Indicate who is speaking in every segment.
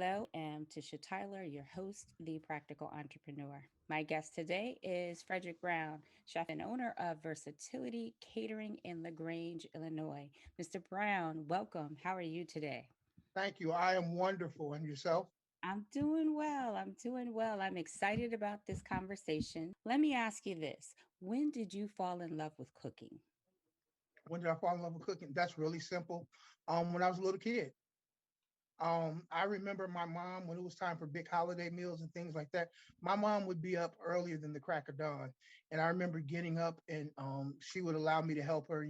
Speaker 1: Hello, I'm Tisha Tyler, your host, the Practical Entrepreneur. My guest today is Frederic Brown, chef and owner of Versatility Catering in LaGrange, Illinois. Mr. Brown, welcome. How are you today?
Speaker 2: Thank you. I am wonderful. And yourself?
Speaker 1: I'm doing well. I'm doing well. I'm excited about this conversation. Let me ask you this. When did you fall in love with cooking?
Speaker 2: When did I fall in love with cooking? That's really simple. When I was a little kid. I remember my mom when it was time for big holiday meals and things like that. My mom would be up earlier than the crack of dawn, and I remember getting up and she would allow me to help her.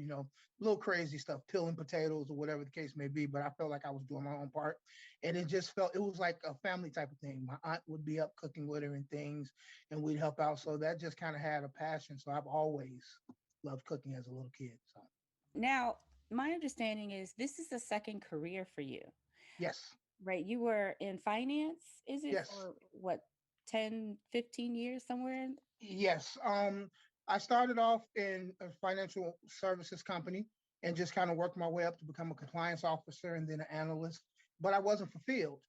Speaker 2: Little crazy stuff, peeling potatoes or whatever the case may be. But I felt like I was doing my own part, and it was like a family type of thing. My aunt would be up cooking with her and things, and we'd help out. So that just kind of had a passion. So I've always loved cooking as a little kid. So
Speaker 1: Now, my understanding is this is a second career for you.
Speaker 2: yes,
Speaker 1: Right. You were in finance, is it
Speaker 2: yes.
Speaker 1: for what, 10, 15 years somewhere?
Speaker 2: Yes. I started off in a financial services company and just kind of worked my way up to become a compliance officer and then an analyst, but I wasn't fulfilled.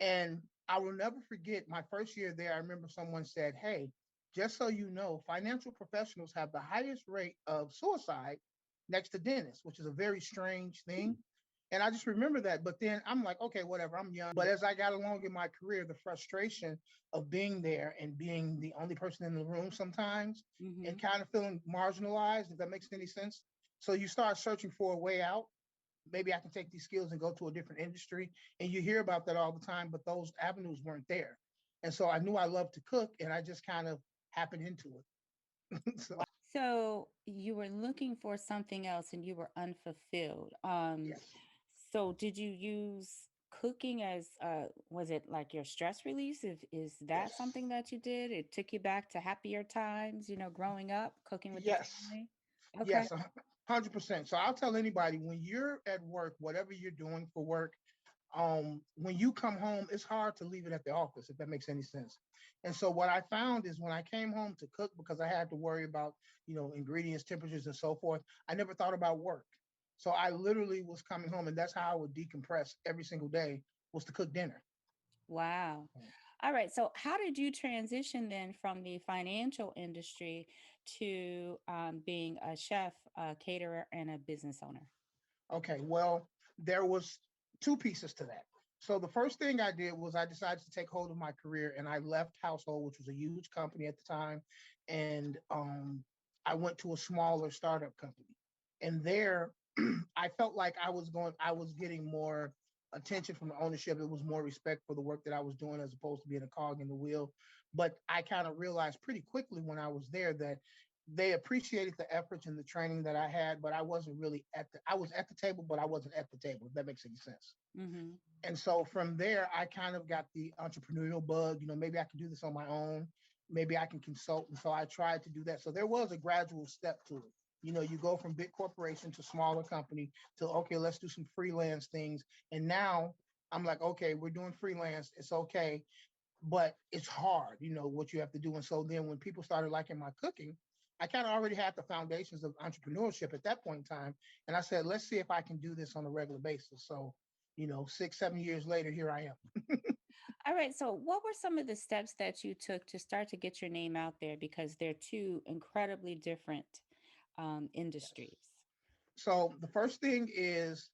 Speaker 2: And I will never forget my first year there. I remember someone said, "Hey, just so you know, financial professionals have the highest rate of suicide next to dentists," which is a very strange thing. And I just remember that. But then I'm like, okay, whatever, I'm young. But as I got along in my career, the frustration of being there and being the only person in the room sometimes
Speaker 1: Mm-hmm.
Speaker 2: and kind of feeling marginalized, if that makes any sense. So you start searching for a way out. Maybe I can take these skills and go to a different industry. And you hear about that all the time, but those avenues weren't there. And so I knew I loved to cook and I just kind of happened into it. So,
Speaker 1: So you were looking for something else and you were unfulfilled.
Speaker 2: yes.
Speaker 1: So did you use cooking as was it like your stress release? If is that
Speaker 2: Yes.
Speaker 1: something that you did? It took you back to happier times, growing up, cooking with the
Speaker 2: Yes.
Speaker 1: family? Okay.
Speaker 2: Yes, 100%. So I'll tell anybody when you're at work, whatever you're doing for work, when you come home, it's hard to leave it at the office, if that makes any sense. And so what I found is when I came home to cook, because I had to worry about, ingredients, temperatures, and so forth, I never thought about work. So I literally was coming home, and that's how I would decompress every single day was to cook dinner.
Speaker 1: Wow. All right. So, how did you transition then from the financial industry to being a chef, a caterer, and a business owner?
Speaker 2: Okay, well, there was two pieces to that. So the first thing I did was I decided to take hold of my career and I left Household, which was a huge company at the time, and I went to a smaller startup company. And there, I felt like I was getting more attention from the ownership. It was more respect for the work that I was doing as opposed to being a cog in the wheel. But I kind of realized pretty quickly when I was there that they appreciated the efforts and the training that I had, but I wasn't really I was at the table, but I wasn't at the table, if that makes any sense.
Speaker 1: Mm-hmm.
Speaker 2: And so from there, I kind of got the entrepreneurial bug, maybe I can do this on my own. Maybe I can consult. And so I tried to do that. So there was a gradual step to it. You go from big corporation to smaller company to, okay, let's do some freelance things. And now I'm like, okay, we're doing freelance. It's okay, but it's hard, what you have to do. And so then when people started liking my cooking, I kind of already had the foundations of entrepreneurship at that point in time. And I said, let's see if I can do this on a regular basis. So, 6, 7 years later, here I am.
Speaker 1: All right. So, what were some of the steps that you took to start to get your name out there? Because they're two incredibly different
Speaker 2: Yes.
Speaker 1: industries.
Speaker 2: So the first thing is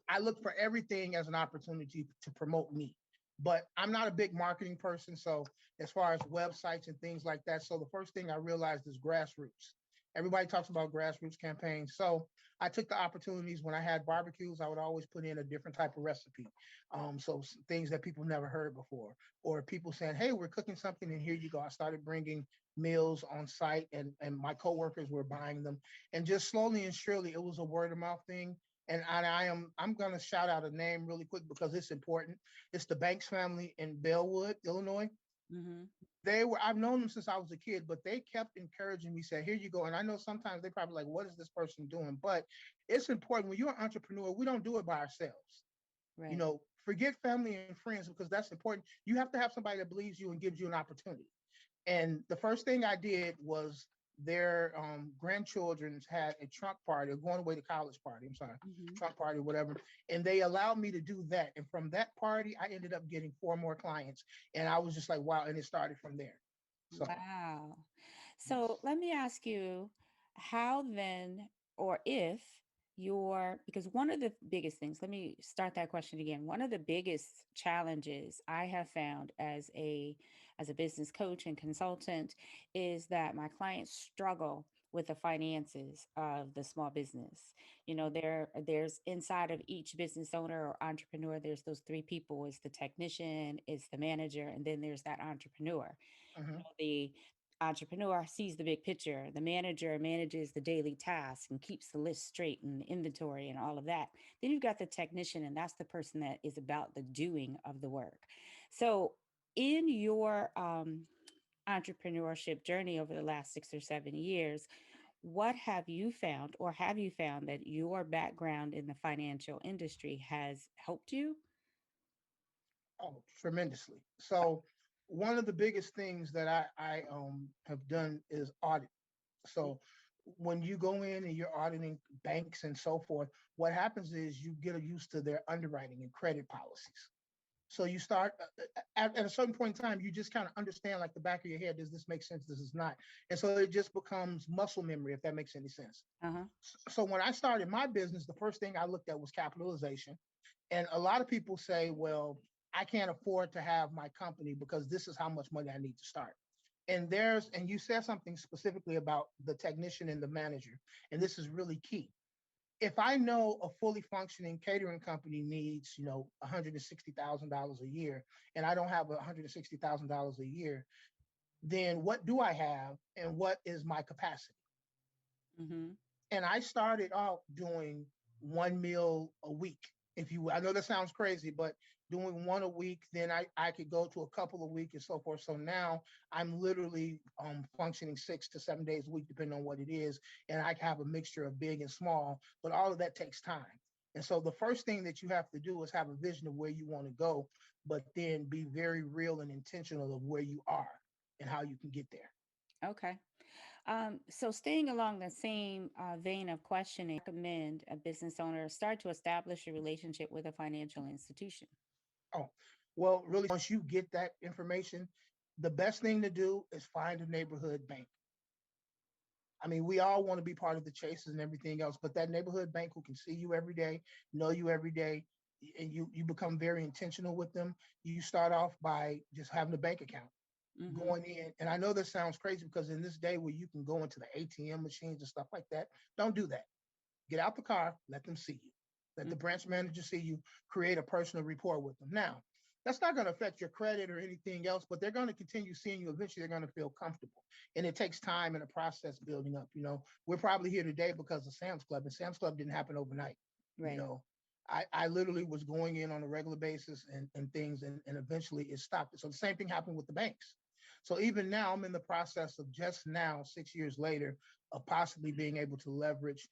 Speaker 2: I look for everything as an opportunity to promote me. But I'm not a big marketing person. So as far as websites and things like that. So the first thing I realized is grassroots. Everybody talks about grassroots campaigns. So I took the opportunities when I had barbecues, I would always put in a different type of recipe. So things that people never heard before, or people saying, hey, we're cooking something and here you go. I started bringing meals on site and my coworkers were buying them. And just slowly and surely, it was a word of mouth thing. And I'm gonna shout out a name really quick because it's important. It's the Banks family in Bellwood, Illinois.
Speaker 1: Mm-hmm.
Speaker 2: I've known them since I was a kid, but they kept encouraging me, said, here you go. And I know sometimes they probably like, what is this person doing? But it's important when you're an entrepreneur, we don't do it by ourselves.
Speaker 1: Right.
Speaker 2: Forget family and friends because that's important. You have to have somebody that believes you and gives you an opportunity. And the first thing I did was their grandchildren's had a trunk party, a going away to college party. I'm sorry,
Speaker 1: Hmm.
Speaker 2: trunk party, whatever. And they allowed me to do that. And from that party, I ended up getting four more clients. And I was just like, wow. And it started from there. So,
Speaker 1: Wow. So
Speaker 2: yes.
Speaker 1: let me ask you how then, or if because one of the biggest things, let me start that question again. One of the biggest challenges I have found as a business coach and consultant is that my clients struggle with the finances of the small business. You know, there's inside of each business owner or entrepreneur, there's those three people: is the technician, is the manager, and then there's that entrepreneur.
Speaker 2: Mm-hmm.
Speaker 1: The entrepreneur sees the big picture. The manager manages the daily tasks and keeps the list straight and inventory and all of that. Then you've got the technician, and that's the person that is about the doing of the work. So, in your entrepreneurship journey over the last 6 or 7 years, what have you found, or have you found that your background in the financial industry has helped you?
Speaker 2: Oh, tremendously. So, one of the biggest things that I have done is audit. So when you go in and you're auditing banks and so forth, what happens is you get used to their underwriting and credit policies. So you start at a certain point in time, you just kind of understand like the back of your head, does this make sense? Does this not? And so it just becomes muscle memory, if that makes any sense.
Speaker 1: Uh huh.
Speaker 2: So when I started my business, the first thing I looked at was capitalization. And a lot of people say, well, I can't afford to have my company because this is how much money I need to start. And you said something specifically about the technician and the manager, and this is really key. If I know a fully functioning catering company needs, $160,000 a year, and I don't have $160,000 a year, then what do I have and what is my capacity?
Speaker 1: Mm-hmm.
Speaker 2: And I started off doing one meal a week. If you, I know that sounds crazy, but doing one a week, then I could go to a couple a week and so forth. So now I'm literally functioning 6 to 7 days a week, depending on what it is. And I have a mixture of big and small, but all of that takes time. And so the first thing that you have to do is have a vision of where you want to go, but then be very real and intentional of where you are and how you can get there.
Speaker 1: Okay. So staying along the same vein of questioning, recommend a business owner start to establish a relationship with a financial institution.
Speaker 2: Oh, well, really, once you get that information, the best thing to do is find a neighborhood bank. I mean, we all want to be part of the chases and everything else, but that neighborhood bank who can see you every day, know you every day, and you become very intentional with them. You start off by just having a bank account,
Speaker 1: Mm-hmm.
Speaker 2: going in. And I know this sounds crazy because in this day where you can go into the ATM machines and stuff like that, don't do that. Get out the car, let them see you. Let the branch manager see you, create a personal rapport with them. Now, that's not going to affect your credit or anything else, but they're going to continue seeing you. Eventually, they're going to feel comfortable. And it takes time and a process building up. We're probably here today because of Sam's Club, and Sam's Club didn't happen overnight. You
Speaker 1: Right.
Speaker 2: know, I literally was going in on a regular basis and things, and eventually it stopped. So the same thing happened with the banks. So even now, I'm in the process of just now, 6 years later, of possibly being able to leverage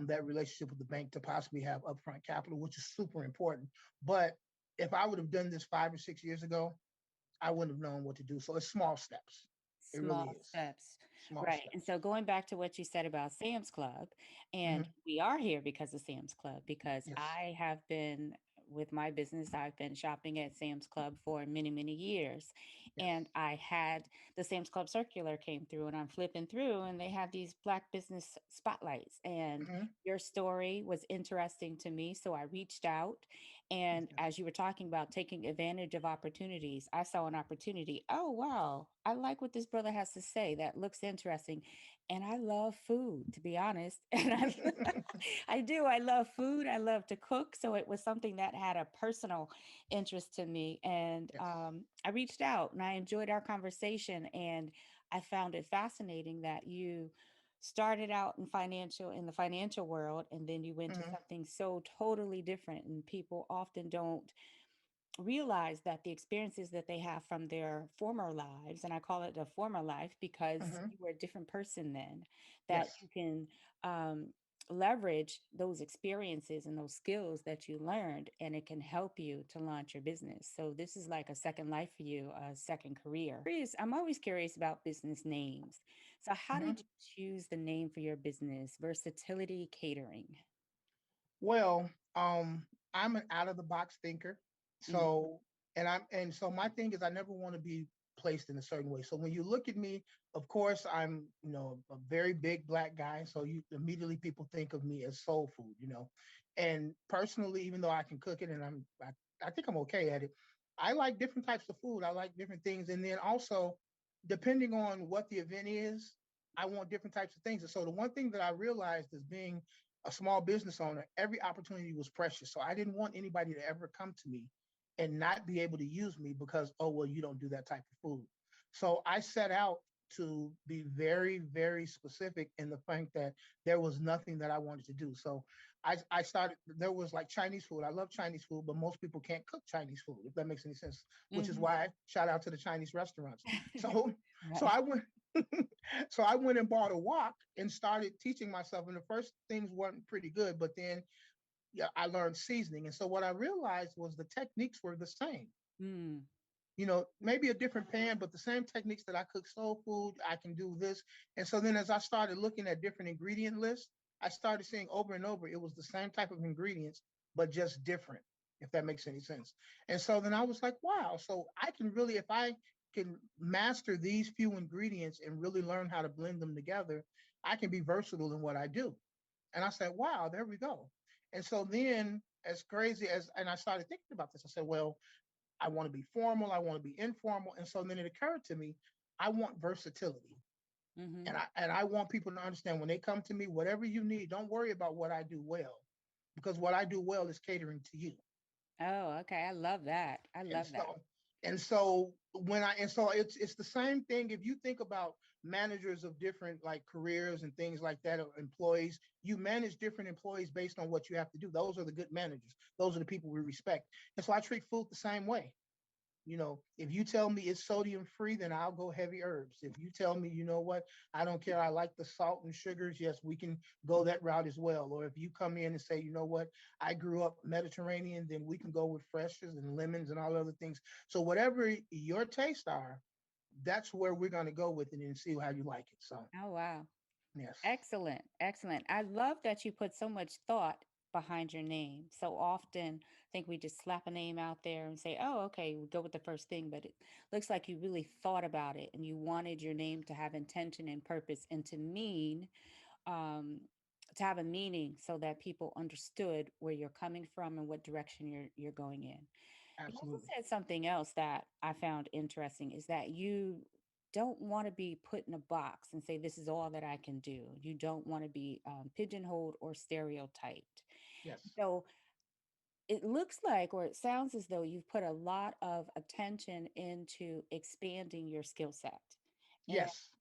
Speaker 2: that relationship with the bank to possibly have upfront capital, which is super important. But if I would have done this 5 or 6 years ago, I wouldn't have known what to do. So it's small steps. It really
Speaker 1: Small
Speaker 2: is
Speaker 1: steps.
Speaker 2: small
Speaker 1: Right. And
Speaker 2: steps.
Speaker 1: so going back to what you said about Sam's Club,
Speaker 2: Hmm.
Speaker 1: and we are here because of Sam's Club, because
Speaker 2: Yes.
Speaker 1: I have been with my business, I've been shopping at Sam's Club for many, many years.
Speaker 2: Yes.
Speaker 1: And I had the Sam's Club circular came through, and I'm flipping through, and they have these Black business spotlights. And
Speaker 2: Hmm.
Speaker 1: your story was interesting to me. So I reached out. And
Speaker 2: Yes.
Speaker 1: as you were talking about taking advantage of opportunities, I saw an opportunity. Oh, wow. I like what this brother has to say. That looks interesting. And I love food, to be honest. And I do. I love food. I love to cook. So it was something that had a personal interest to me. And
Speaker 2: Yes.
Speaker 1: I reached out and I enjoyed our conversation. And I found it fascinating that you started out in the financial world, and then you went to
Speaker 2: Hmm.
Speaker 1: something so totally different. And people often don't realize that the experiences that they have from their former lives, and I call it a former life because
Speaker 2: Hmm.
Speaker 1: you were a different person then, that
Speaker 2: Yes.
Speaker 1: you can um, leverage those experiences and those skills that you learned, and it can help you to launch your business. So this is like a second life for you, a second career. I'm always curious about business names. So, how
Speaker 2: Mhm.
Speaker 1: did you choose the name for your business, Versatility Catering?
Speaker 2: Well, I'm an out of the box thinker.
Speaker 1: Mm,
Speaker 2: So, and so my thing is I never want to be placed in a certain way. So when you look at me, of course, I'm, a very big black guy. So you immediately people think of me as soul food. And personally, even though I can cook it and I think I'm okay at it, I like different types of food. I like different things. And then also, depending on what the event is, I want different types of things. And so the one thing that I realized is being a small business owner, every opportunity was precious. So I didn't want anybody to ever come to me and not be able to use me because, oh, well, you don't do that type of food. So I set out to be very, very specific in the fact that there was nothing that I wanted to do. So I started, there was like Chinese food. I love Chinese food, but most people can't cook Chinese food, if that makes any sense, which is
Speaker 1: mhm.
Speaker 2: why shout out to the Chinese restaurants. So, so
Speaker 1: Right.
Speaker 2: I went, so I went and bought a wok and started teaching myself. And the first things weren't pretty good, but then yeah, I learned seasoning. And so what I realized was the techniques were the same.
Speaker 1: Mm,
Speaker 2: Maybe a different pan, but the same techniques that I cook soul food, I can do this. And so then as I started looking at different ingredient lists, I started seeing over and over it was the same type of ingredients, but just different, if that makes any sense. And so then I was like, wow, so I can really, if I can master these few ingredients and really learn how to blend them together, I can be versatile in what I do. And I said, wow, there we go. And so then, as crazy as, and I started thinking about this, I said, well, I want to be formal, I want to be informal. And so then it occurred to me, I want versatility.
Speaker 1: hmm.
Speaker 2: And I want people to understand when they come to me, whatever you need, don't worry about what I do well, because what I do well is catering to you.
Speaker 1: Oh, okay. I love that. I
Speaker 2: And
Speaker 1: love that.
Speaker 2: so and so when I and so it's the same thing if you think about managers of different like careers and things like that, or employees, you manage different employees based on what you have to do. Those are the good managers. Those are the people we respect. And so I treat food the same way. If you tell me it's sodium free, then I'll go heavy herbs. If you tell me, you know what, I don't care, I like the salt and sugars, yes, we can go that route as well. Or if you come in and say, you know what, I grew up Mediterranean, then we can go with freshers and lemons and all other things. So whatever your tastes are, that's where we're going to go with it and see how you like it. So
Speaker 1: Oh, wow.
Speaker 2: yes,
Speaker 1: Excellent. Excellent. I love that you put so much thought behind your name. So often, I think we just slap a name out there and say, oh, okay, we go with the first thing. But it looks like you really thought about it and you wanted your name to have intention and purpose and um, to have a meaning so that people understood where you're coming from and what direction you're going in. You also
Speaker 2: absolutely.
Speaker 1: said something else that I found interesting is that you don't want to be put in a box and say, this is all that I can do. You don't want to be pigeonholed or stereotyped.
Speaker 2: Yes,
Speaker 1: So it looks like, or it sounds as though you've put a lot of attention into expanding your skill set. And
Speaker 2: yes.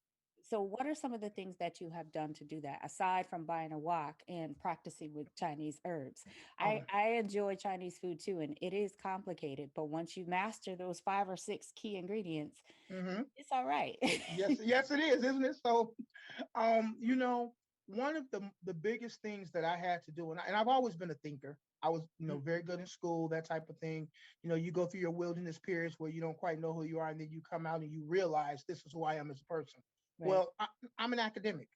Speaker 1: so, what are some of the things that you have done to do that aside from buying a wok and practicing with Chinese herbs? I,
Speaker 2: Okay.
Speaker 1: I enjoy Chinese food too, and it is complicated, but once you master those five or six key ingredients,
Speaker 2: Mm-hmm.
Speaker 1: it's all right.
Speaker 2: Yes, yes, it is, isn't it? So Um, you know, one of the biggest things that I had to do, and I've always been a thinker. I was,
Speaker 1: Mm,
Speaker 2: very good in school, that type of thing. You go through your wilderness periods where you don't quite know who you are, and then you come out and you realize this is who I am as a person.
Speaker 1: right.
Speaker 2: Well, I'm an academic.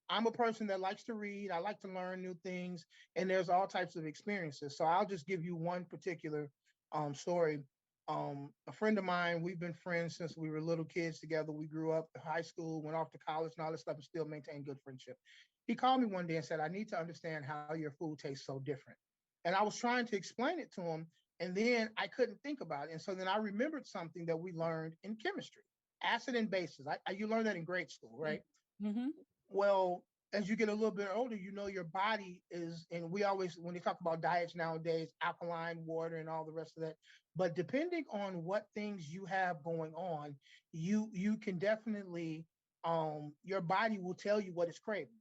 Speaker 2: I'm a person that likes to read. I like to learn new things, and there's all types of experiences. So I'll just give you one particular story. A friend of mine, we've been friends since we were little kids together. We grew up in high school, went off to college and all this stuff, and still maintain good friendship. He called me one day and said, I need to understand how your food tastes so different. And I was trying to explain it to him, and then I couldn't think about it. And so then I remembered something that we learned in chemistry, acid and bases. You learned that in grade school, right?
Speaker 1: Mm-hmm.
Speaker 2: Well, as you get a little bit older, your body is, and we always, when they talk about diets nowadays, alkaline water and all the rest of that. But depending on what things you have going on, you can definitely, your body will tell you what it's craving.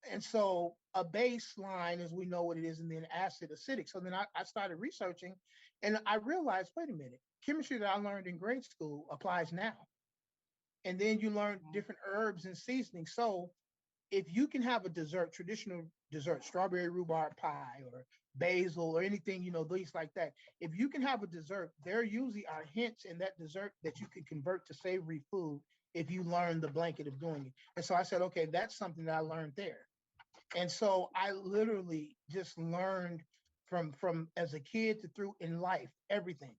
Speaker 2: And so a baseline, as we know what it is, and then acid, acidic. So then I started researching, and I realized, wait a minute, chemistry that I learned in grade school applies now. And then you learn different herbs and seasonings. So if you can have a dessert, traditional dessert, strawberry rhubarb pie or basil or anything, these like that. If you can have a dessert, there usually are hints in that dessert that you can convert to savory food if you learn the blanket of doing it. And so I said, okay, that's something that I learned there. And so I literally just learned from as a kid to through in life, everything.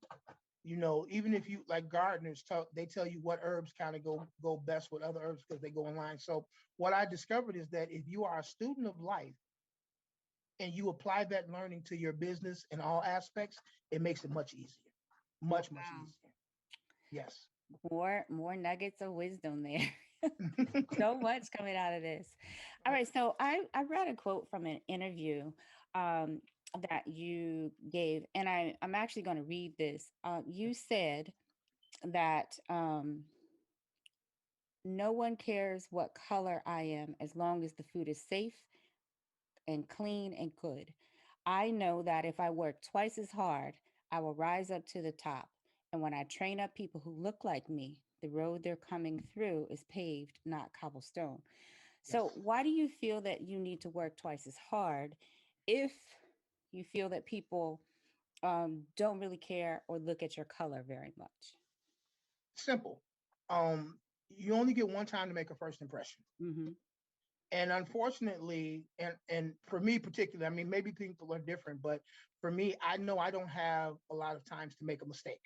Speaker 2: Even if you like gardeners they tell you what herbs kind of go best with other herbs because they go in line. So what I discovered is that if you are a student of life and you apply that learning to your business in all aspects, it makes it much easier. Much
Speaker 1: Wow.
Speaker 2: easier. Yes.
Speaker 1: More nuggets of wisdom there. So much coming out of this. All right, so I read a quote from an interview um, that you gave, and I'm actually going to read this. You said that no one cares what color I am as long as the food is safe and clean and good. I know that if I work twice as hard, I will rise up to the top. And when I train up people who look like me, the road they're coming through is paved, not cobblestone. So,
Speaker 2: Yes.
Speaker 1: why do you feel that you need to work twice as hard if you feel that people don't really care or look at your color very much?
Speaker 2: Simple. Um, you only get one time to make a first impression.
Speaker 1: Mm-hmm.
Speaker 2: And unfortunately, and for me particularly, I mean, maybe people are different, but for me, I know I don't have a lot of times to make a mistake.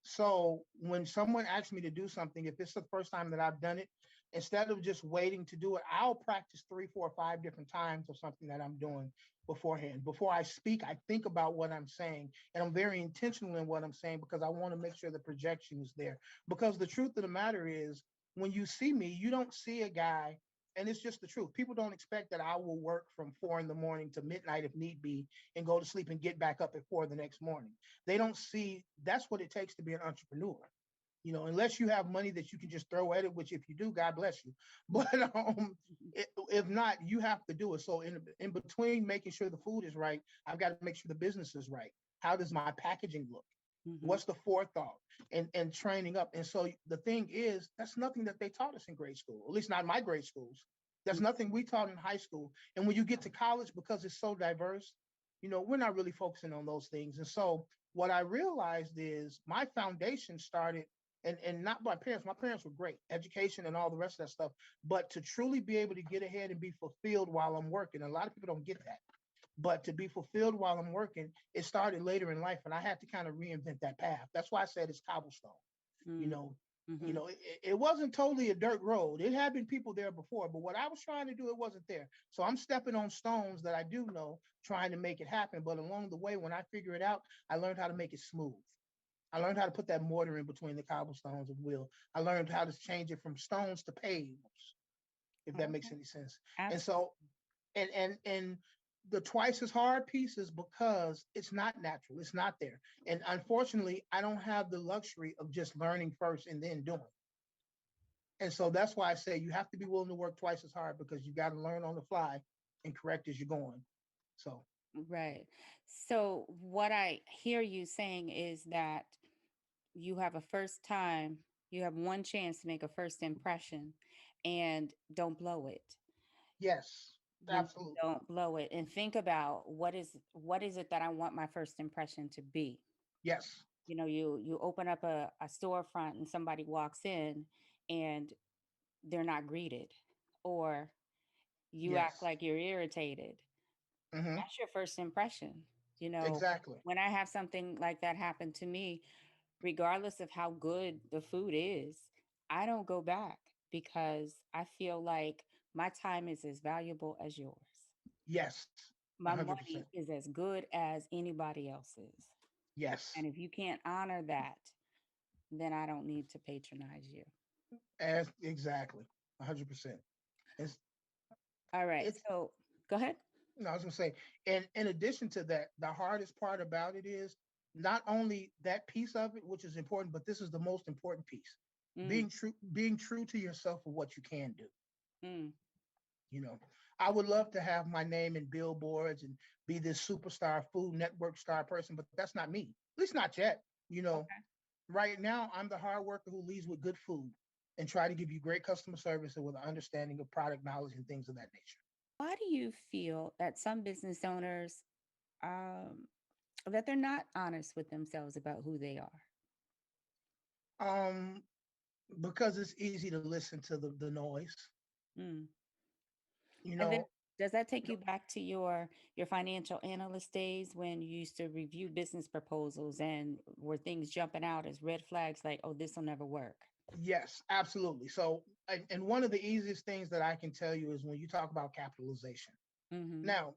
Speaker 2: So when someone asks me to do something, if it's the first time that I've done it, instead of just waiting to do it, I'll practice 3, 4, 5 different times of something that I'm doing beforehand. Before I speak, I think about what I'm saying, and I'm very intentional in what I'm saying because I want to make sure the projection is there. Because the truth of the matter is, when you see me, you don't see a guy, and it's just the truth. People don't expect that I will work from 4 in the morning to midnight if need be, and go to sleep and get back up at 4 the next morning. They don't see that's what it takes to be an entrepreneur. Unless you have money that you can just throw at it, which if you do, God bless you. But if not, you have to do it. So in between making sure the food is right, I've got to make sure the business is right. How does my packaging look?
Speaker 1: Mm-hmm.
Speaker 2: What's the forethought and training up? And so the thing is, that's nothing that they taught us in grade school, at least not in my grade schools. That's nothing we taught in high school. And when you get to college, because it's so diverse, we're not really focusing on those things. And so what I realized is my foundation started, and not my parents. My parents were great, education and all the rest of that stuff. But to truly be able to get ahead and be fulfilled while I'm working, a lot of people don't get that. But to be fulfilled while I'm working, it started later in life, and I had to kind of reinvent that path. That's why I said it's cobblestone. You know,
Speaker 1: Mm-hmm.
Speaker 2: it wasn't totally a dirt road. It had been people there before, but what I was trying to do, it wasn't there. So I'm stepping on stones that I do know, trying to make it happen. But along the way, when I figure it out, I learned how to make it smooth. I learned how to put that mortar in between the cobblestones of will. I learned how to change it from stones to pavers, if that makes
Speaker 1: Okay.
Speaker 2: any sense. And
Speaker 1: Absolutely.
Speaker 2: so, and the twice as hard piece is because it's not natural. It's not there. And unfortunately, I don't have the luxury of just learning first and then doing. And so that's why I say you have to be willing to work twice as hard because you got to learn on the fly and correct as you're going. So
Speaker 1: Right. So, what I hear you saying is that you have a first time, you have one chance to make a first impression and don't blow it.
Speaker 2: yes,
Speaker 1: You know,
Speaker 2: absolutely.
Speaker 1: don't blow it and think about what is it that I want my first impression to be.
Speaker 2: Yes,
Speaker 1: You open up a storefront and somebody walks in and they're not greeted, or you act
Speaker 2: yes.
Speaker 1: like you're irritated.
Speaker 2: Hmm.
Speaker 1: That's your first impression. You know,
Speaker 2: Exactly.
Speaker 1: when I have something like that happen to me, regardless of how good the food is, I don't go back because I feel like my time is as valuable as yours.
Speaker 2: Yes,
Speaker 1: My
Speaker 2: 100%.
Speaker 1: money is as good as anybody else's.
Speaker 2: Yes,
Speaker 1: And if you can't honor that, then I don't need to patronize you.
Speaker 2: as exactly 100%. It's
Speaker 1: All right.
Speaker 2: it's
Speaker 1: So go ahead.
Speaker 2: no, I was gonna say, and in addition to that, the hardest part about it is not only that piece of it, which is important, but this is the most important piece.
Speaker 1: Mm,
Speaker 2: Being true to yourself of what you can do.
Speaker 1: mm,
Speaker 2: You know, I would love to have my name in billboards and be this superstar Food Network star person, but that's not me. At least not yet. You know,
Speaker 1: okay.
Speaker 2: right now I'm the hard worker who leads with good food and try to give you great customer service and with an understanding of product knowledge and things of that nature.
Speaker 1: Why do you feel that some business owners um, that they're not honest with themselves about who they are?
Speaker 2: Um, because it's easy to listen to the noise.
Speaker 1: Mm.
Speaker 2: You
Speaker 1: And then
Speaker 2: know,
Speaker 1: does that take
Speaker 2: you know,
Speaker 1: you back to your financial analyst days when you used to review business proposals and were things jumping out as red flags like, oh, this will never work?
Speaker 2: yes, absolutely. So, and one of the easiest things that I can tell you is when you talk about capitalization.
Speaker 1: Mm-hmm.
Speaker 2: Now,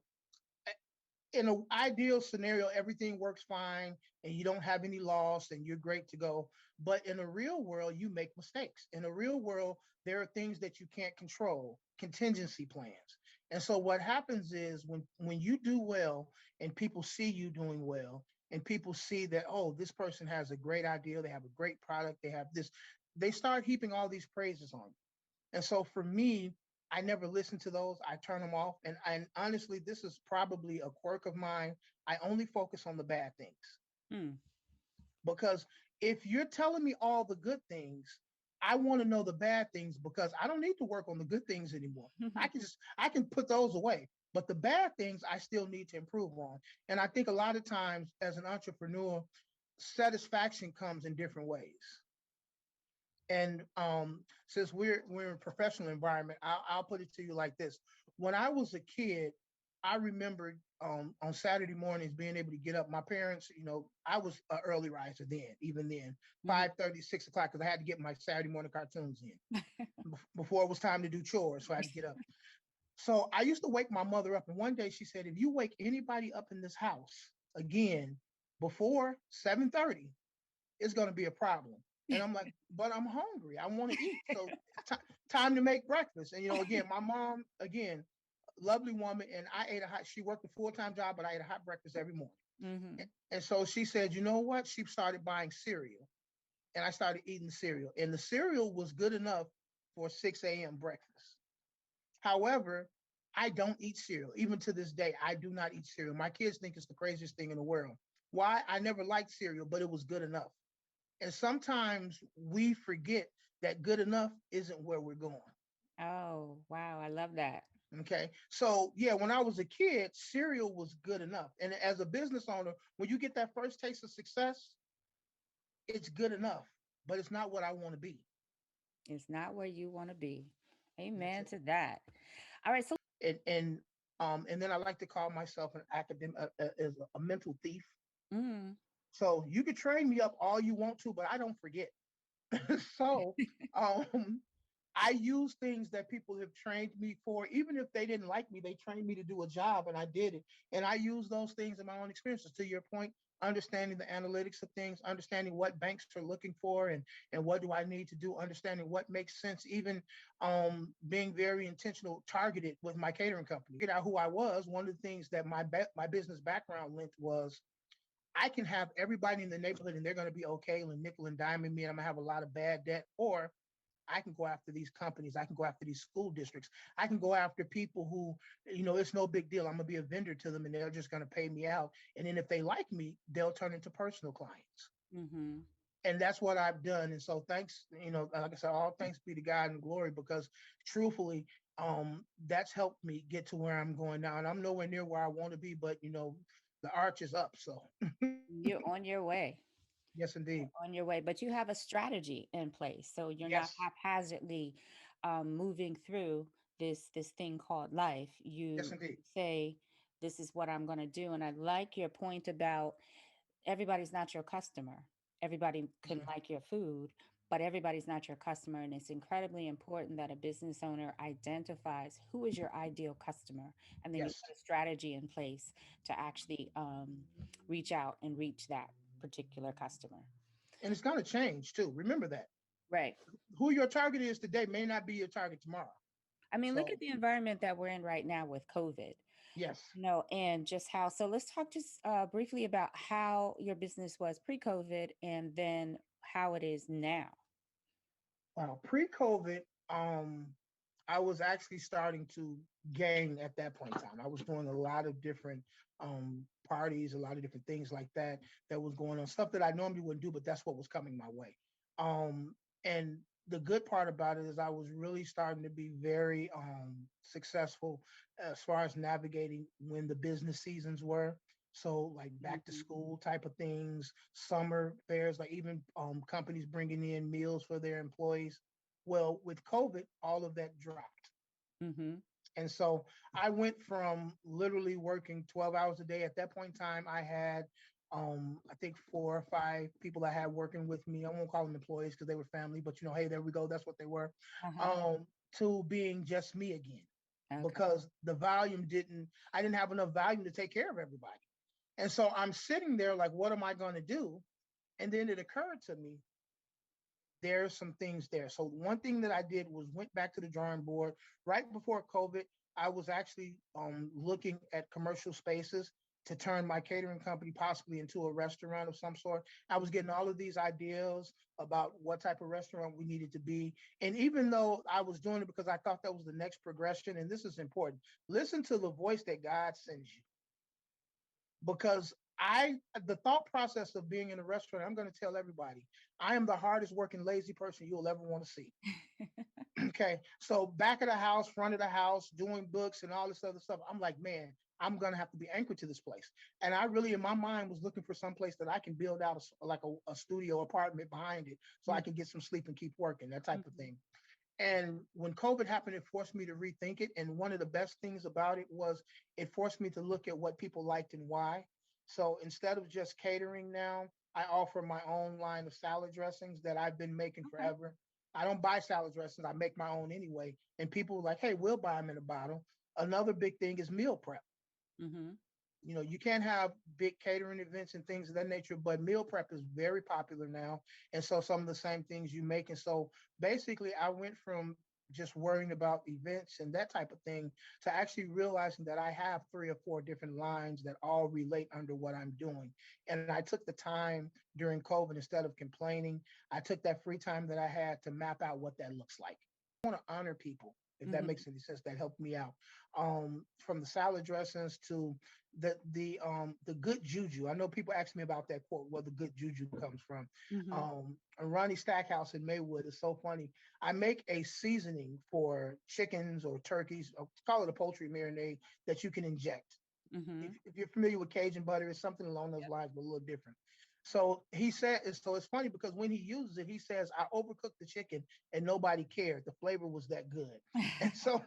Speaker 2: in an ideal scenario, everything works fine and you don't have any loss and you're great to go. But in a real world, you make mistakes. In a real world, there are things that you can't control, contingency plans. And so what happens is when you do well and people see you doing well and people see that, oh, this person has a great idea, they have a great product, they have this, they start heaping all these praises on you. And so for me, I never listen to those. I turn them off. And honestly, this is probably a quirk of mine. I only focus on the bad things
Speaker 1: Hmm.
Speaker 2: because if you're telling me all the good things, I want to know the bad things because I don't need to work on the good things anymore. I can put those away. But the bad things I still need to improve on. And I think a lot of times as an entrepreneur, satisfaction comes in different ways. And since we're in a professional environment, I'll put it to you like this: when I was a kid, I remembered on Saturday mornings being able to get up. My parents, I was an early riser then, even then,
Speaker 1: Mhm.
Speaker 2: 5:30, 6 o'clock, because I had to get my Saturday morning cartoons in before it was time to do chores, so I had to get up. So I used to wake my mother up, and one day she said, "If you wake anybody up in this house again before 7:30, it's going to be a problem." And I'm like, but I'm hungry. I want to eat. So t- time to make breakfast. And, again, my mom, again, lovely woman. And she worked a full-time job, but I ate a hot breakfast every morning.
Speaker 1: Mm-hmm.
Speaker 2: And so she said, you know what? She started buying cereal and I started eating the cereal. And the cereal was good enough for 6 a.m. breakfast. However, I don't eat cereal. Even to this day, I do not eat cereal. My kids think it's the craziest thing in the world. Why? I never liked cereal, but it was good enough. And sometimes we forget that good enough isn't where we're going.
Speaker 1: Oh, wow. I love that.
Speaker 2: Okay. So, yeah, when I was a kid, cereal was good enough. And as a business owner, when you get that first taste of success, it's good enough, but it's not what I want to be.
Speaker 1: It's not where you want to be.
Speaker 2: That's
Speaker 1: Amen
Speaker 2: it.
Speaker 1: to that. All right. So,
Speaker 2: And then I like to call myself an academic, as a mental thief.
Speaker 1: mm,
Speaker 2: So you can train me up all you want to, but I don't forget. So um, I use things that people have trained me for. Even if they didn't like me, they trained me to do a job and I did it. And I use those things in my own experiences. To your point, understanding the analytics of things, understanding what banks are looking for and what do I need to do, understanding what makes sense, even being very intentional, targeted with my catering company. Figured out who I was. One of the things that my business background linked was I can have everybody in the neighborhood and they're going to be okay and nickel and diming me and I'm going to have a lot of bad debt. Or I can go after these companies. I can go after these school districts. I can go after people who, it's no big deal. I'm going to be a vendor to them and they're just going to pay me out. And then if they like me, they'll turn into personal clients.
Speaker 1: mm-hmm.
Speaker 2: And that's what I've done. And so thanks, like I said, all thanks be to God and glory, because truthfully, that's helped me get to where I'm going now. And I'm nowhere near where I want to be, but the arch is up. So
Speaker 1: You're on your way.
Speaker 2: yes, indeed.
Speaker 1: On your way, but you have a strategy in place. So you're not
Speaker 2: Yes.
Speaker 1: haphazardly moving through this thing called life.
Speaker 2: Yes,
Speaker 1: You
Speaker 2: indeed.
Speaker 1: say, this is what I'm going to do. And I like your point about everybody's not your customer. Everybody can
Speaker 2: Mhm.
Speaker 1: like your food, but everybody's not your customer. And it's incredibly important that a business owner identifies who is your ideal customer. And then you
Speaker 2: Yes.
Speaker 1: put a strategy in place to actually reach out and reach that particular customer.
Speaker 2: And it's going to change too. Remember that.
Speaker 1: Right.
Speaker 2: Who your target is today may not be your target tomorrow.
Speaker 1: I mean, look
Speaker 2: So,
Speaker 1: at the environment that we're in right now with COVID.
Speaker 2: yes.
Speaker 1: No, and just how, so let's talk just briefly about how your business was pre-COVID and then how it is now.
Speaker 2: Pre-COVID, I was actually starting to gain at that point in time. I was doing a lot of different parties, a lot of different things like that that was going on, stuff that I normally wouldn't do, but that's what was coming my way. And the good part about it is I was really starting to be very successful as far as navigating when the business seasons were. So like back to
Speaker 1: Mhm.
Speaker 2: school type of things, summer fairs, like even companies bringing in meals for their employees. Well, with COVID, all of that dropped.
Speaker 1: Mhm.
Speaker 2: And so I went from literally working 12 hours a day. At that point in time, I had, I think 4 or 5 people I had working with me. I won't call them employees because they were family, but hey, there we go. That's what they were.
Speaker 1: Uh-huh.
Speaker 2: Um, to being just me again
Speaker 1: Okay.
Speaker 2: because I didn't have enough volume to take care of everybody. And so I'm sitting there like, what am I going to do? And then it occurred to me, there's some things there. So one thing that I did was went back to the drawing board right before COVID. I was actually looking at commercial spaces to turn my catering company possibly into a restaurant of some sort. I was getting all of these ideas about what type of restaurant we needed to be. And even though I was doing it because I thought that was the next progression, and this is important, listen to the voice that God sends you because the thought process of being in a restaurant, I'm going to tell everybody, I am the hardest working lazy person you'll ever want to see. Okay, so back of the house, front of the house, doing books and all this other stuff, I'm like, man, I'm going to have to be anchored to this place. And I really in my mind was looking for some place that I can build out like a studio apartment behind it so I
Speaker 1: Mhm.
Speaker 2: can get some sleep and keep working, that type of
Speaker 1: Mhm.
Speaker 2: thing. And when COVID happened, it forced me to rethink it. And one of the best things about it was it forced me to look at what people liked and why. So instead of just catering now, I offer my own line of salad dressings that I've been making
Speaker 1: Okay.
Speaker 2: forever. I don't buy salad dressings, I make my own anyway. And people are like, hey, we'll buy them in a bottle. Another big thing is meal prep.
Speaker 1: Mhm.
Speaker 2: You can't have big catering events and things of that nature, but meal prep is very popular now. And so some of the same things you make. And so basically, I went from just worrying about events and that type of thing to actually realizing that I have 3 or 4 different lines that all relate under what I'm doing. And I took the time during COVID, instead of complaining, I took that free time that I had to map out what that looks like. I want to honor people, if that
Speaker 1: Mhm.
Speaker 2: makes any sense. That helped me out. From the salad dressings to the good juju. I know people ask me about that quote, where the good juju comes from.
Speaker 1: Mhm.
Speaker 2: Ronnie Stackhouse in Maywood is so funny. I make a seasoning for chickens or turkeys, or call it a poultry marinade that you can inject. If,
Speaker 1: Mhm.
Speaker 2: if you're familiar with Cajun butter, it's something along those
Speaker 1: Yep.
Speaker 2: lines, but a little different. So he said, so it's funny because when he uses it, he says, I overcooked the chicken and nobody cared. The flavor was that good. And so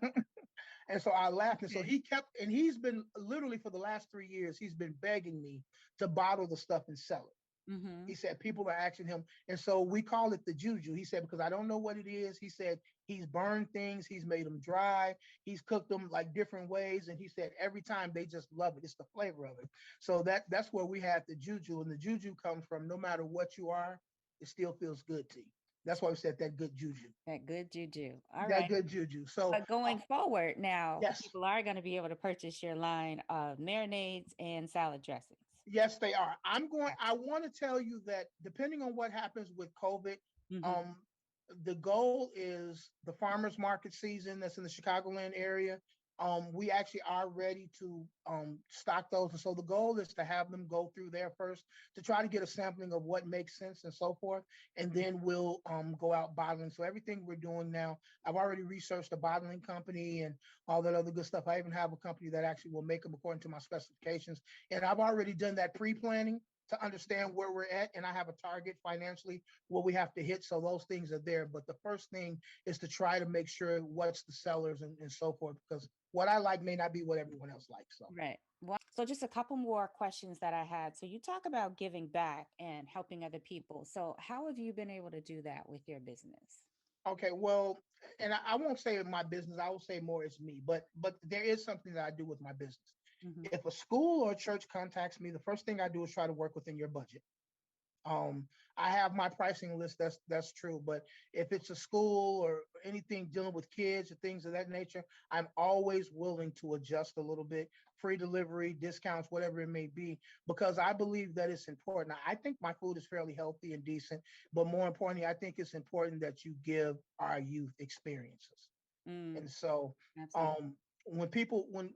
Speaker 2: and so I laughed. And so
Speaker 1: Okay.
Speaker 2: he kept, and he's been literally for the last 3 years, he's been begging me to bottle the stuff and sell it. He
Speaker 1: Mhm.
Speaker 2: said people are asking him. And so we call it the juju. He said, because I don't know what it is. He said he's burned things, he's made them dry, he's cooked them like different ways. And he said every time they just love it. It's the flavor of it. So that's where we have the juju. And the juju comes from no matter what you are, it still feels good to you. That's why we said that good juju.
Speaker 1: That good juju. All
Speaker 2: That
Speaker 1: right.
Speaker 2: good juju. So
Speaker 1: But going forward now,
Speaker 2: yes.
Speaker 1: people are going to be able to purchase your line of marinades and salad dressings.
Speaker 2: Yes, they are. I want to tell you that depending on what happens with COVID,
Speaker 1: Mhm.
Speaker 2: um, the goal is the farmers market season that's in the Chicagoland area. We actually are ready to stock those. And so the goal is to have them go through there first to try to get a sampling of what makes sense and so forth. And then we'll go out bottling. So everything we're doing now, I've already researched a bottling company and all that other good stuff. I even have a company that actually will make them according to my specifications. And I've already done that pre-planning to understand where we're at. And I have a target financially what we have to hit. So those things are there. But the first thing is to try to make sure what's the sellers and so forth, because what I like may not be what everyone else likes. So,
Speaker 1: Right. Well, so just a couple more questions that I had. So you talk about giving back and helping other people. So how have you been able to do that with your business?
Speaker 2: okay, well, and I won't say my business, I will say more it's me, but there is something that I do with my business.
Speaker 1: Mhm.
Speaker 2: If a school or a church contacts me, the first thing I do is try to work within your budget. Um, I have my pricing list. That's true. But if it's a school or anything dealing with kids or things of that nature, I'm always willing to adjust a little bit, free delivery, discounts, whatever it may be, because I believe that it's important. Now, I think my food is fairly healthy and decent, but more importantly, I think it's important that you give our youth experiences.
Speaker 1: Mm,
Speaker 2: And so
Speaker 1: absolutely.
Speaker 2: um, when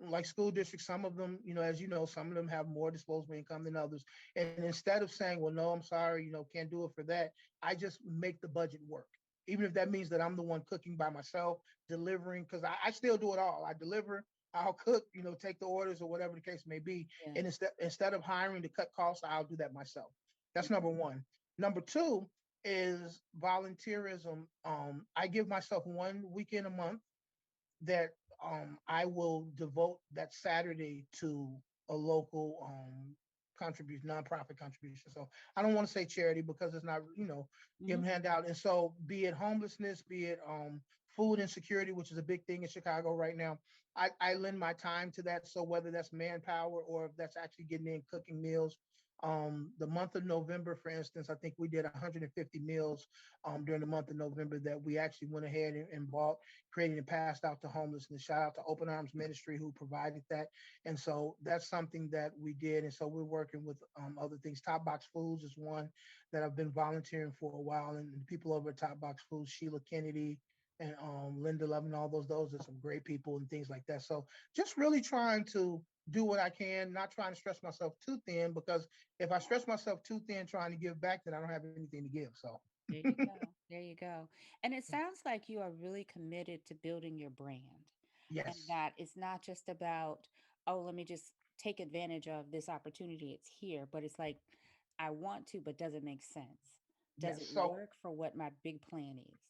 Speaker 2: like school districts, some of them, as you know, some of them have more disposable income than others. And instead of saying, well, no, I'm sorry, can't do it for that, I just make the budget work. Even if that means that I'm the one cooking by myself, delivering, because I still do it all. I deliver, I'll cook, take the orders or whatever the case may be.
Speaker 1: Yeah.
Speaker 2: And instead of hiring to cut costs, I'll do that myself. That's
Speaker 1: Yeah.
Speaker 2: number one. Number two is volunteerism. I give myself 1 weekend a month that I will devote that Saturday to a local contribution, nonprofit contribution. So I don't want to say charity because it's not, give
Speaker 1: Hmm.
Speaker 2: them handout. And so be it homelessness, be it food insecurity, which is a big thing in Chicago right now. I lend my time to that. So whether that's manpower or if that's actually getting in cooking meals. The month of November, for instance, I think we did 150 meals during the month of November that we actually went ahead and bought, created and passed out to homelessness. Shout out to Open Arms Ministry who provided that. And so that's something that we did. And so we're working with other things. Top Box Foods is one that I've been volunteering for a while. And the people over at Top Box Foods, Sheila Kennedy and Linda Love and all those are some great people and things like that. So just really trying to do what I can, not trying to stretch myself too thin because if I stretch myself too thin trying to give back, then I don't have anything to give. So
Speaker 1: There you go. There you go. And it sounds like you are really committed to building your brand, and
Speaker 2: yes,
Speaker 1: that it's not just about, oh, let me just take advantage of this opportunity. It's here, but it's like, I want to, but does it make sense? Does
Speaker 2: yes.
Speaker 1: it
Speaker 2: So
Speaker 1: work for what my big plan is?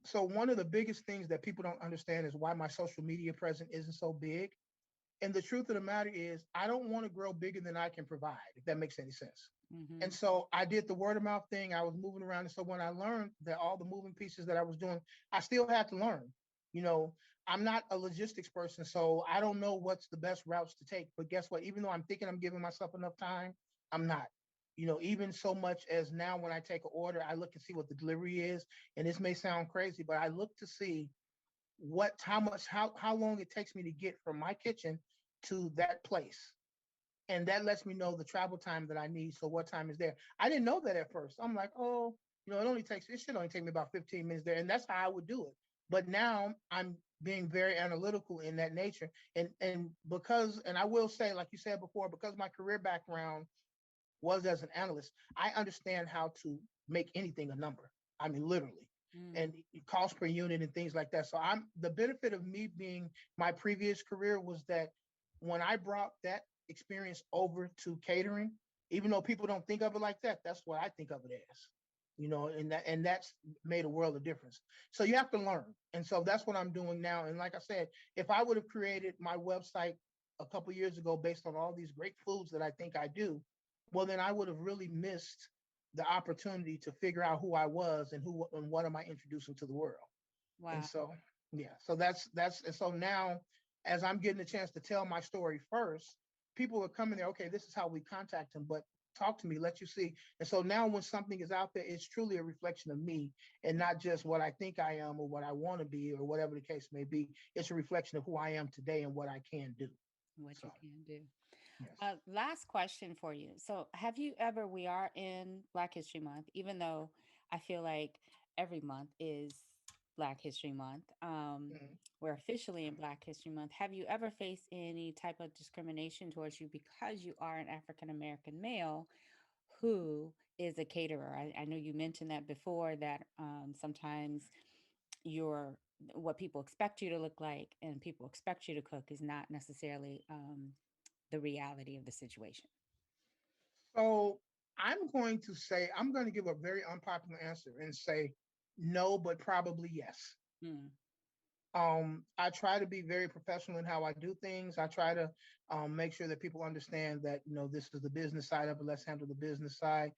Speaker 2: so one of the biggest things that people don't understand is why my social media presence isn't so big. And the truth of the matter is, I don't want to grow bigger than I can provide, if that makes any sense. And
Speaker 1: Mm-hmm.
Speaker 2: so I did the word of mouth thing. I was moving around. And so when I learned that all the moving pieces that I was doing, I still had to learn. You know, I'm not a logistics person, so I don't know what's the best routes to take. But guess what? Even though I'm thinking I'm giving myself enough time, I'm not. Even so much as now when I take an order, I look and see what the delivery is. And this may sound crazy, but I look to see how long it takes me to get from my kitchen to that place, and that lets me know the travel time that I need. So what time is there? I didn't know that at first. I'm like, oh, it should only take me about 15 minutes there, and that's how I would do it. But now I'm being very analytical in that nature, and I will say, like you said before, because my career background was as an analyst, I understand how to make anything a number. I mean, literally, and
Speaker 1: Mm.
Speaker 2: cost per unit and things like that. So the benefit of me being my previous career was that when I brought that experience over to catering, even though people don't think of it like that, that's what I think of it as. And that's made a world of difference. So you have to learn. And so that's what I'm doing now. And like I said, if I would have created my website a couple years ago based on all these great foods that I think I do, well, then I would have really missed the opportunity to figure out who I was and who and what am I introducing to the world. And
Speaker 1: Wow.
Speaker 2: so, yeah, so that's and so now as I'm getting a chance to tell my story first, people are coming there. Okay, this is how we contact him, but talk to me, let you see. And so now when something is out there, it's truly a reflection of me and not just what I think I am or what I want to be or whatever the case may be. It's a reflection of who I am today and what I can do.
Speaker 1: What
Speaker 2: So,
Speaker 1: you can do.
Speaker 2: yes.
Speaker 1: Last question for you. So, have you ever, we are in Black History Month, even though I feel like every month is Black History Month.
Speaker 2: Mhm.
Speaker 1: We're officially in Black History Month. Have you ever faced any type of discrimination towards you because you are an African American male who is a caterer? I know you mentioned that before, that sometimes your what people expect you to look like and people expect you to cook is not necessarily the reality of the situation.
Speaker 2: So I'm going to give a very unpopular answer and say no, but probably yes.
Speaker 1: Mm.
Speaker 2: I try to be very professional in how I do things. I try to make sure that people understand that this is the business side of it. Let's handle the business side.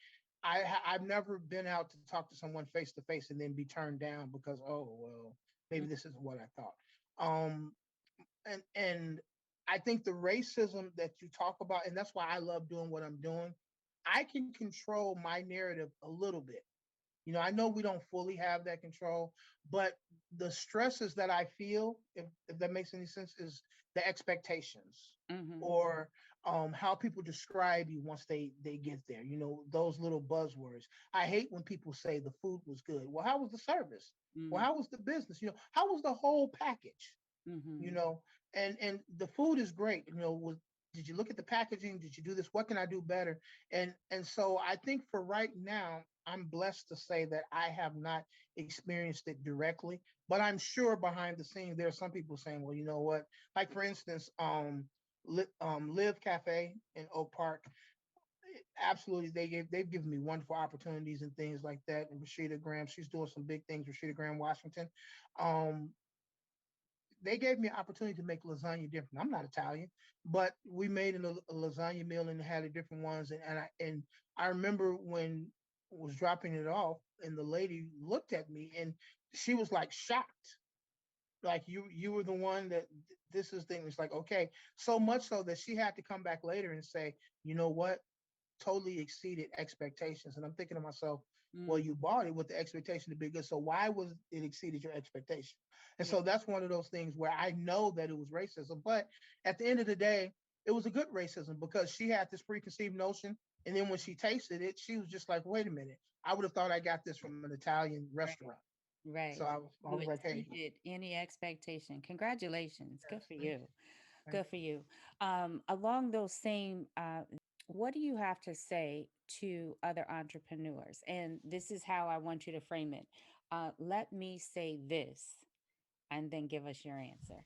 Speaker 2: I've never been out to talk to someone face to face and then be turned down because, oh well, maybe
Speaker 1: Mm.
Speaker 2: this isn't what I thought. Um, and I think the racism that you talk about, and that's why I love doing what I'm doing. I can control my narrative a little bit. I know we don't fully have that control, but the stresses that I feel, if that makes any sense, is the expectations
Speaker 1: Mm-hmm.
Speaker 2: or how people describe you once they get there. Those little buzzwords. I hate when people say the food was good. Well, how was the service? Well,
Speaker 1: Mm.
Speaker 2: how was the business? How was the whole package? you
Speaker 1: Mm-hmm.
Speaker 2: know and the food is great. Did you look at the packaging? Did you do this? What can I do better? And so I think for right now, I'm blessed to say that I have not experienced it directly, but I'm sure behind the scenes there are some people saying, well, you know what? Like for instance, Live Cafe in Oak Park, absolutely they've given me wonderful opportunities and things like that. And Rashida Graham, she's doing some big things. Rashida Graham Washington, um, they gave me an opportunity to make lasagna different. I'm not Italian, but we made a lasagna meal and had a different ones. And I remember when I was dropping it off, and the lady looked at me and she was like shocked, like you were the one that this is thing. It's like okay, so much so that she had to come back later and say, you know what, totally exceeded expectations. And I'm thinking to myself, well,
Speaker 1: Mm,
Speaker 2: you bought it with the expectation to be good. So why was it exceeded your expectation? And
Speaker 1: yeah,
Speaker 2: so that's one of those things where I know that it was racism. But at the end of the day, it was a good racism because she had this preconceived notion. And then when she tasted it, she was just like, wait a minute, I would have thought I got this from an Italian
Speaker 1: right,
Speaker 2: restaurant. So
Speaker 1: right.
Speaker 2: I
Speaker 1: You
Speaker 2: was like, hey,
Speaker 1: exceeded any expectation. Congratulations. Good
Speaker 2: yes,
Speaker 1: for
Speaker 2: thank
Speaker 1: you.
Speaker 2: you. Thank
Speaker 1: Good for you. Along those same what do you have to say to other entrepreneurs? And this is how I want you to frame it. Let me say this, and then give us your answer.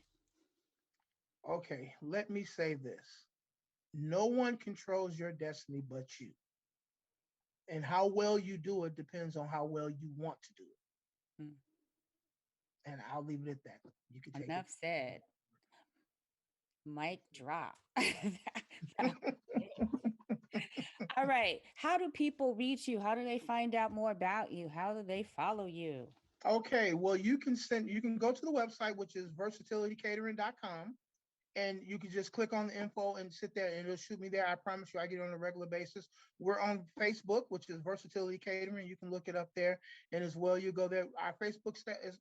Speaker 2: you. Okay, let me say this. No one controls your destiny but you. And how well you do it depends on how well you want to do it.
Speaker 1: Mm,
Speaker 2: And I'll leave it at that. You can take it.
Speaker 1: enough said. Mic drop. That was it. All right. How do people reach you? How do they find out more about you? How do they follow you?
Speaker 2: Okay, well, you can go to the website, which is versatilitycatering.com, and you can just click on the info and sit there and it'll shoot me there. I promise you I get it on a regular basis. We're on Facebook, which is Versatility Catering. You can look it up there. And as well, you go there. Our Facebook is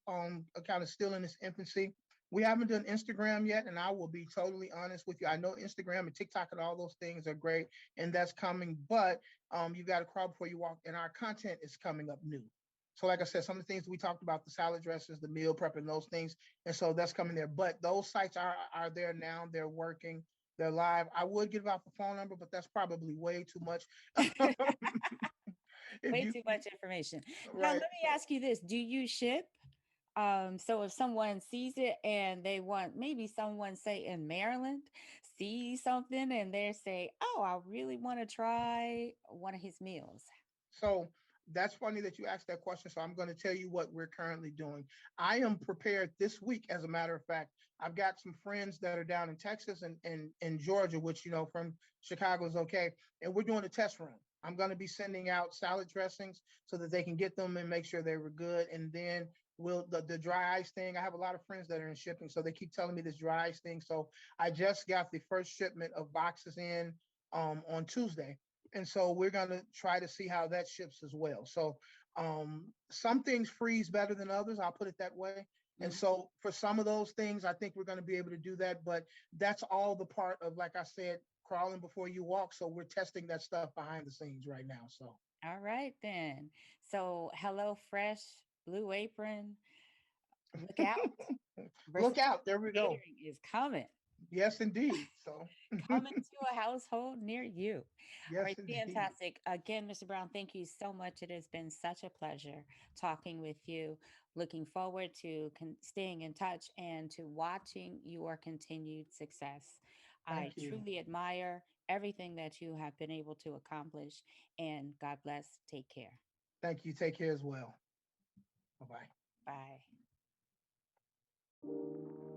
Speaker 2: account is still in its infancy. We haven't done Instagram yet, and I will be totally honest with you. I know Instagram and TikTok and all those things are great, and that's coming, but you got to crawl before you walk, and our content is coming up new. So, like I said, some of the things we talked about, the salad dressings, the meal prep, and those things, and so that's coming there. But those sites are there now. They're working. They're live. I would give out the phone number, but that's probably way too much. If
Speaker 1: Way
Speaker 2: you
Speaker 1: too much information. Now, let
Speaker 2: right,
Speaker 1: me
Speaker 2: so
Speaker 1: ask you this. Do you ship? So if someone sees it and they want, maybe someone say in Maryland, see something and they say, oh, I really want to try one of his meals.
Speaker 2: so that's funny that you asked that question. So I'm going to tell you what we're currently doing. I am prepared this week. As a matter of fact, I've got some friends that are down in Texas and in Georgia, which from Chicago is okay, and we're doing a test run. I'm going to be sending out salad dressings so that they can get them and make sure they were good, and then the dry ice thing. I have a lot of friends that are in shipping, so they keep telling me this dry ice thing. So I just got the first shipment of boxes in on Tuesday, and so we're going to try to see how that ships as well. So some things freeze better than others, I'll put it that way. And
Speaker 1: Mhm.
Speaker 2: so for some of those things, I think we're going to be able to do that. But that's all the part of, like I said, crawling before you walk. So we're testing that stuff behind the scenes right now. So
Speaker 1: All right, then. So, Hello Fresh, Blue Apron, look out.
Speaker 2: look
Speaker 1: Versatility
Speaker 2: out. There we go.
Speaker 1: Catering is coming.
Speaker 2: Yes, indeed. So
Speaker 1: Coming to a household near you. All
Speaker 2: yes,
Speaker 1: right,
Speaker 2: indeed.
Speaker 1: fantastic. Again, Mr. Brown, thank you so much. It has been such a pleasure talking with you. Looking forward to staying in touch and to watching your continued success. I
Speaker 2: Thank you.
Speaker 1: truly admire everything that you have been able to accomplish, and God bless. Take care.
Speaker 2: Thank you. Take care as well. Bye bye.
Speaker 1: Bye.